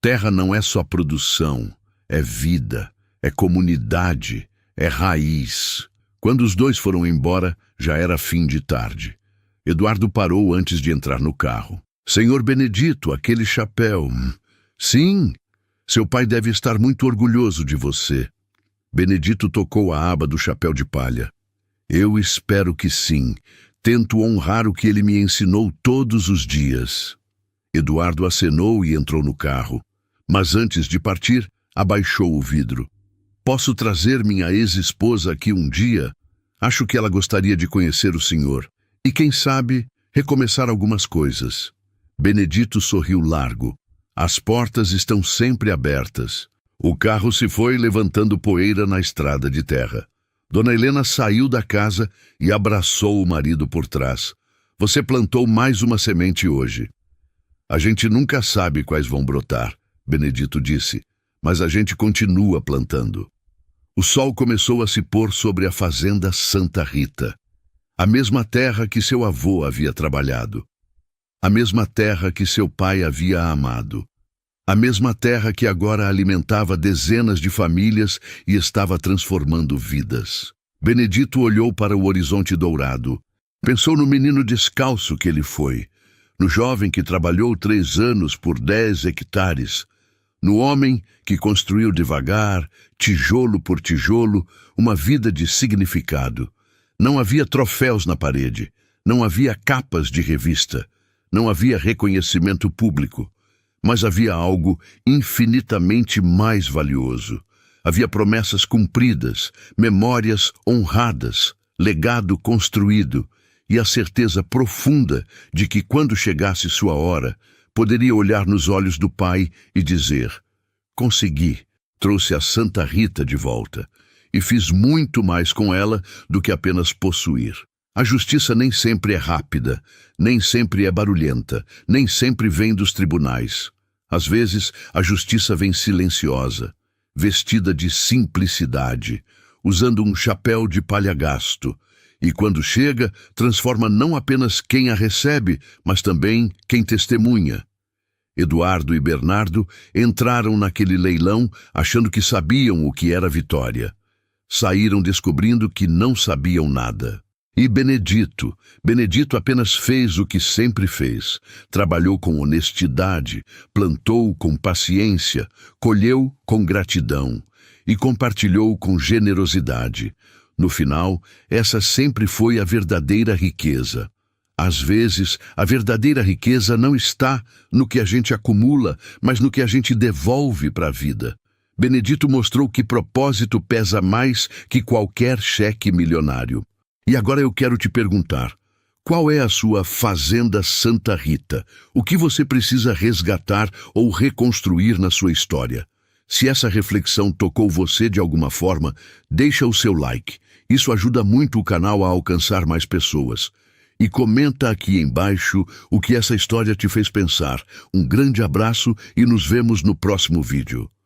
Terra não é só produção, é vida, é comunidade, é raiz. Quando os dois foram embora, já era fim de tarde. Eduardo parou antes de entrar no carro. Senhor Benedito, aquele chapéu. Sim, seu pai deve estar muito orgulhoso de você. Benedito tocou a aba do chapéu de palha. Eu espero que sim. Tento honrar o que ele me ensinou todos os dias. Eduardo acenou e entrou no carro. Mas antes de partir, abaixou o vidro. Posso trazer minha ex-esposa aqui um dia? Acho que ela gostaria de conhecer o senhor. E quem sabe, recomeçar algumas coisas. Benedito sorriu largo. As portas estão sempre abertas. O carro se foi levantando poeira na estrada de terra. Dona Helena saiu da casa e abraçou o marido por trás. Você plantou mais uma semente hoje. A gente nunca sabe quais vão brotar, Benedito disse, mas a gente continua plantando. O sol começou a se pôr sobre a fazenda Santa Rita. A mesma terra que seu avô havia trabalhado. A mesma terra que seu pai havia amado. A mesma terra que agora alimentava dezenas de famílias e estava transformando vidas. Benedito olhou para o horizonte dourado. Pensou no menino descalço que ele foi, no jovem que trabalhou 3 anos por 10 hectares, no homem que construiu devagar, tijolo por tijolo, uma vida de significado. Não havia troféus na parede, não havia capas de revista, não havia reconhecimento público. Mas havia algo infinitamente mais valioso. Havia promessas cumpridas, memórias honradas, legado construído e a certeza profunda de que, quando chegasse sua hora, poderia olhar nos olhos do pai e dizer: consegui, trouxe a Santa Rita de volta e fiz muito mais com ela do que apenas possuir. A justiça nem sempre é rápida, nem sempre é barulhenta, nem sempre vem dos tribunais. Às vezes, a justiça vem silenciosa, vestida de simplicidade, usando um chapéu de palha gasto, e quando chega, transforma não apenas quem a recebe, mas também quem testemunha. Eduardo e Bernardo entraram naquele leilão achando que sabiam o que era vitória. Saíram descobrindo que não sabiam nada. E Benedito? Benedito apenas fez o que sempre fez. Trabalhou com honestidade, plantou com paciência, colheu com gratidão e compartilhou com generosidade. No final, essa sempre foi a verdadeira riqueza. Às vezes, a verdadeira riqueza não está no que a gente acumula, mas no que a gente devolve para a vida. Benedito mostrou que propósito pesa mais que qualquer cheque milionário. E agora eu quero te perguntar, qual é a sua fazenda Santa Rita? O que você precisa resgatar ou reconstruir na sua história? Se essa reflexão tocou você de alguma forma, deixa o seu like. Isso ajuda muito o canal a alcançar mais pessoas. E comenta aqui embaixo o que essa história te fez pensar. Um grande abraço e nos vemos no próximo vídeo.